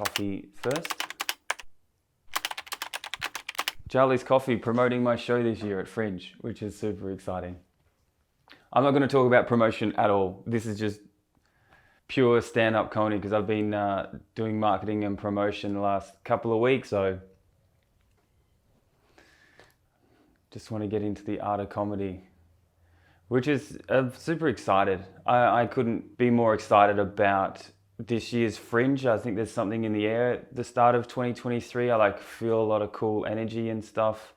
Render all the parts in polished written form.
coffee first. Charlie's Coffee promoting my show this year at Fringe, which is super exciting. I'm not going to talk about promotion at all. This is just pure stand-up comedy because I've been doing marketing and promotion the last couple of weeks, so just want to get into the art of comedy, which is super excited. I couldn't be more excited about this year's Fringe. I think there's something in the air at the start of 2023. I feel a lot of cool energy and stuff.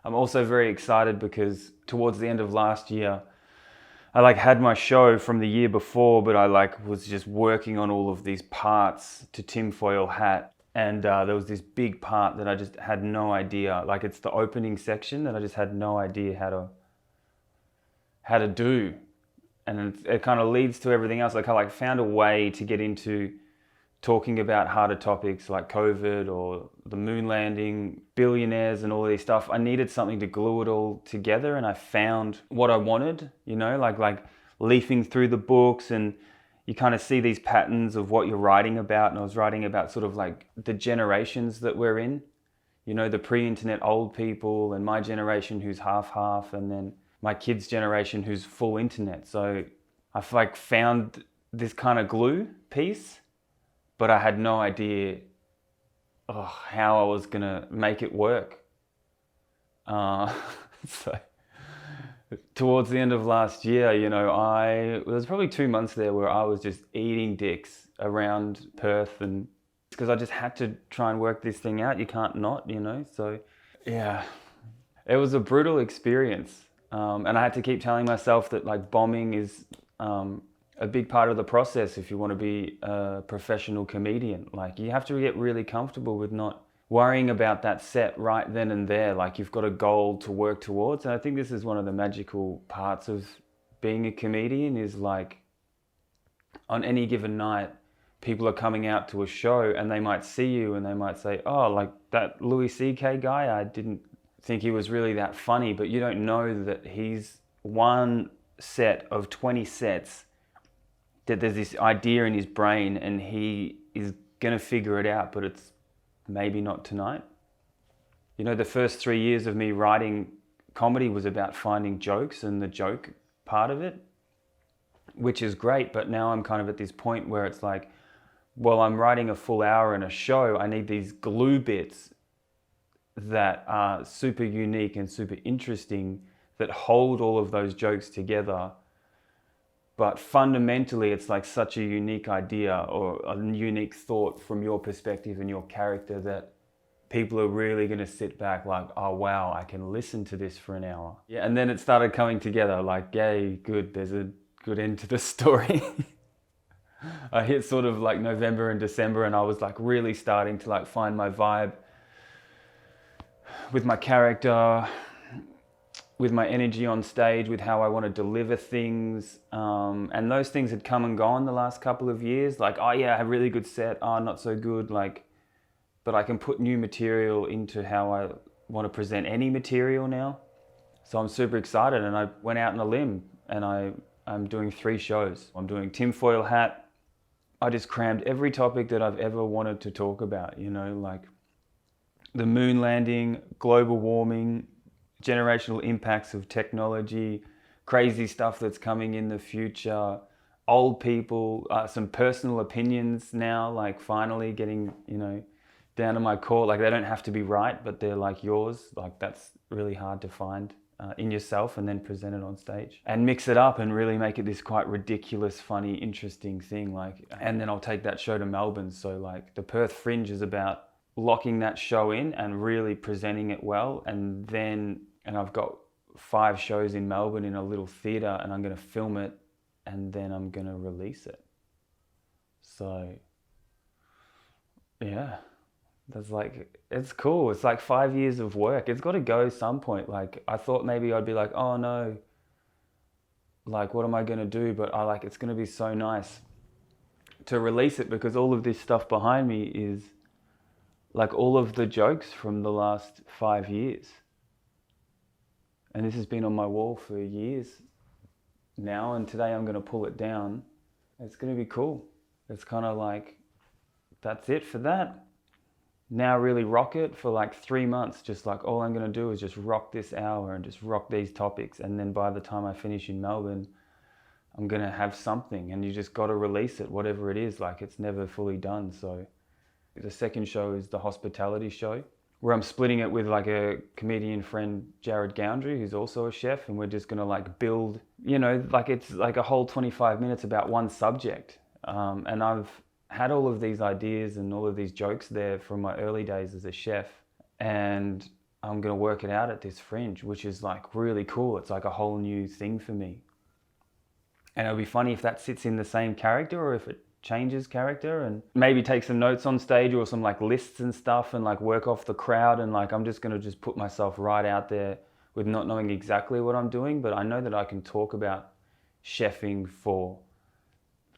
I'm also very excited because towards the end of last year, I had my show from the year before, but I was just working on all of these parts to tinfoil hat. And there was this big part that I just had no idea. It's the opening section that I just had no idea how to do. And it kind of leads to everything else. I found a way to get into talking about harder topics like COVID or the moon landing, billionaires and all these stuff. I needed something to glue it all together, and I found what I wanted, like leafing through the books, and you kind of see these patterns of what you're writing about. And I was writing about sort of the generations that we're in, the pre-internet old people, and my generation who's half, and then my kids' generation who's full internet. So I found this kind of glue piece, but I had no idea how I was gonna make it work. So towards the end of last year, there was probably 2 months there where I was just eating dicks around Perth, and because I just had to try and work this thing out. You can't not, so yeah, it was a brutal experience. And I had to keep telling myself that bombing is a big part of the process if you want to be a professional comedian. You have to get really comfortable with not worrying about that set right then and there. You've got a goal to work towards. And I think this is one of the magical parts of being a comedian is on any given night, people are coming out to a show and they might see you and they might say, oh, that Louis C.K. guy, I didn't think he was really that funny, but you don't know that he's one set of 20 sets, that there's this idea in his brain and he is gonna figure it out, but it's maybe not tonight. The first 3 years of me writing comedy was about finding jokes and the joke part of it, which is great, but now I'm kind of at this point where it's I'm writing a full hour in a show, I need these glue bits that are super unique and super interesting that hold all of those jokes together. But fundamentally, it's such a unique idea or a unique thought from your perspective and your character that people are really going to sit back oh wow, I can listen to this for an hour. Yeah, and then it started coming together yay, good, there's a good end to the story. I hit sort of November and December, and I was really starting to find my vibe with my character, with my energy on stage, with how I want to deliver things. And those things had come and gone the last couple of years. Oh yeah, I have a really good set. Oh, not so good. But I can put new material into how I want to present any material now. So I'm super excited, and I went out on a limb, and I'm doing 3 shows. I'm doing tinfoil hat. I just crammed every topic that I've ever wanted to talk about, the moon landing, global warming, generational impacts of technology, crazy stuff that's coming in the future, old people, some personal opinions now, finally getting, down to my core. They don't have to be right, but they're yours. That's really hard to find in yourself and then present it on stage. And mix it up and really make it this quite ridiculous, funny, interesting thing. And then I'll take that show to Melbourne. So the Perth Fringe is about locking that show in and really presenting it well. And I've got 5 shows in Melbourne in a little theatre, and I'm going to film it and then I'm going to release it. So yeah, that's it's cool. It's 5 years of work. It's got to go some point. I thought maybe I'd be oh no, what am I going to do? But it's going to be so nice to release it, because all of this stuff behind me is all of the jokes from the last 5 years. And this has been on my wall for years now, and today I'm going to pull it down. It's going to be cool. It's kind of that's it for that. Now really rock it for like 3 months. Just like all I'm going to do is just rock this hour and just rock these topics. And then by the time I finish in Melbourne, I'm going to have something, and you just got to release it, whatever it is. Like, it's never fully done. So the second show is the hospitality show, where I'm splitting it with like a comedian friend, Jared Goundry, who's also a chef. And we're just going to like build, you know, like it's like a whole 25 minutes about one subject. And I've had all of these ideas and all of these jokes there from my early days as a chef. And I'm going to work it out at this Fringe, which is like really cool. It's like a whole new thing for me. And it'll be funny if that sits in the same character or if it changes character, and maybe take some notes on stage or some like lists and stuff and like work off the crowd. And like, I'm just going to just put myself right out there with not knowing exactly what I'm doing, but I know that I can talk about chefing for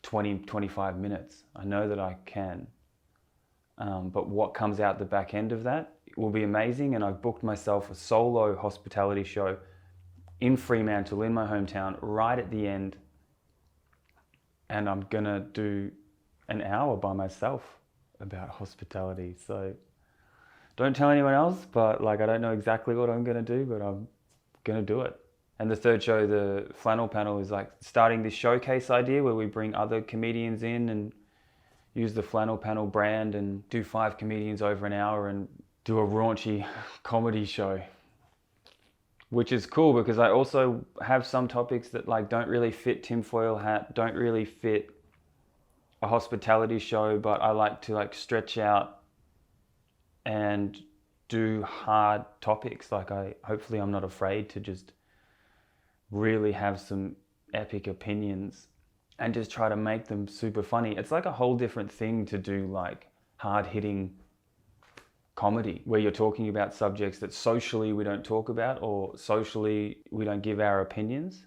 20, 25 minutes. I know that I can. But what comes out the back end of that will be amazing. And I've booked myself a solo hospitality show in Fremantle, in my hometown, right at the end. And I'm gonna do an hour by myself about hospitality. So don't tell anyone else, but like, I don't know exactly what I'm gonna do, but I'm gonna do it. And the third show, the flannel panel, is like starting this showcase idea where we bring other comedians in and use the flannel panel brand and do 5 comedians over an hour and do a raunchy comedy show. Which is cool because I also have some topics that like don't really fit tinfoil hat, don't really fit a hospitality show, but I like to like stretch out and do hard topics. Like, hopefully I'm not afraid to just really have some epic opinions and just try to make them super funny. It's like a whole different thing to do like hard hitting comedy, where you're talking about subjects that socially we don't talk about, or socially we don't give our opinions.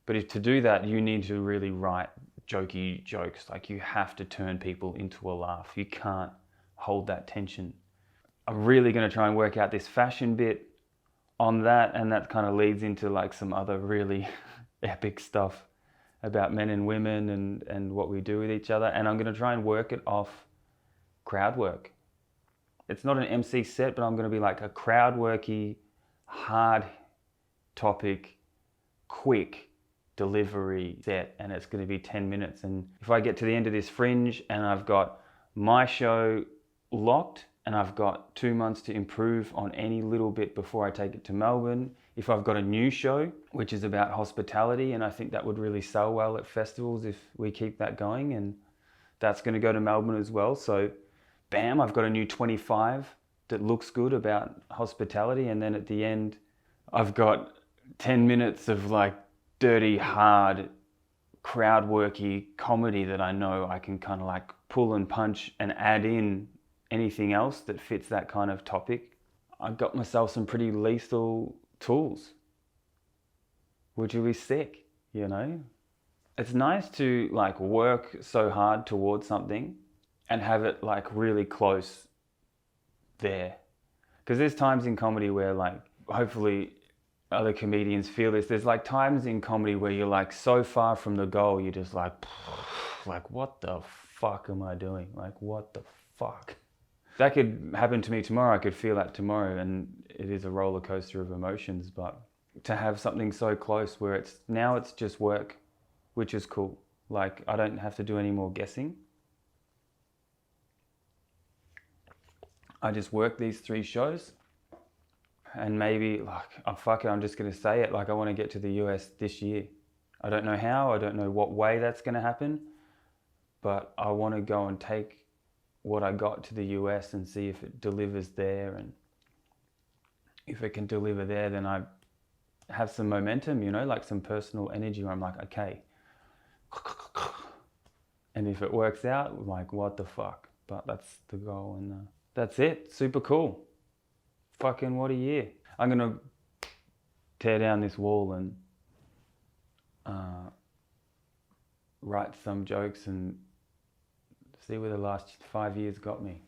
But if to do that, you need to really write jokey jokes. Like, you have to turn people into a laugh. You can't hold that tension. I'm really going to try and work out this fashion bit on that, and that kind of leads into like some other really epic stuff about men and women and what we do with each other. And I'm going to try and work it off crowd work. It's not an MC set, but I'm going to be like a crowd worky, hard topic, quick delivery set, and it's going to be 10 minutes. And if I get to the end of this Fringe and I've got my show locked and I've got 2 months to improve on any little bit before I take it to Melbourne, if I've got a new show, which is about hospitality, and I think that would really sell well at festivals if we keep that going, and that's going to go to Melbourne as well. So bam, I've got a new 25 that looks good about hospitality. And then at the end, I've got 10 minutes of like dirty, hard, crowd worky comedy that I know I can kind of like pull and punch and add in anything else that fits that kind of topic. I've got myself some pretty lethal tools, which will be sick, you know? It's nice to like work so hard towards something and have it like really close there. Because there's times in comedy where like, hopefully other comedians feel this, there's like times in comedy where you're like so far from the goal, you're just like what the fuck am I doing? Like, what the fuck? That could happen to me tomorrow. I could feel that tomorrow, and it is a roller coaster of emotions. But to have something so close where it's just work, which is cool. Like, I don't have to do any more guessing. I just work these 3 shows, and maybe like, oh fuck it, I'm just gonna say it. Like, I want to get to the US this year. I don't know how, I don't know what way that's gonna happen, but I want to go and take what I got to the US and see if it delivers there. And if it can deliver there, then I have some momentum, you know, like some personal energy where I'm like, okay. And if it works out, like, what the fuck? But that's the goal, and that's it. Super cool. Fucking what a year. I'm gonna tear down this wall and write some jokes and see where the last 5 years got me.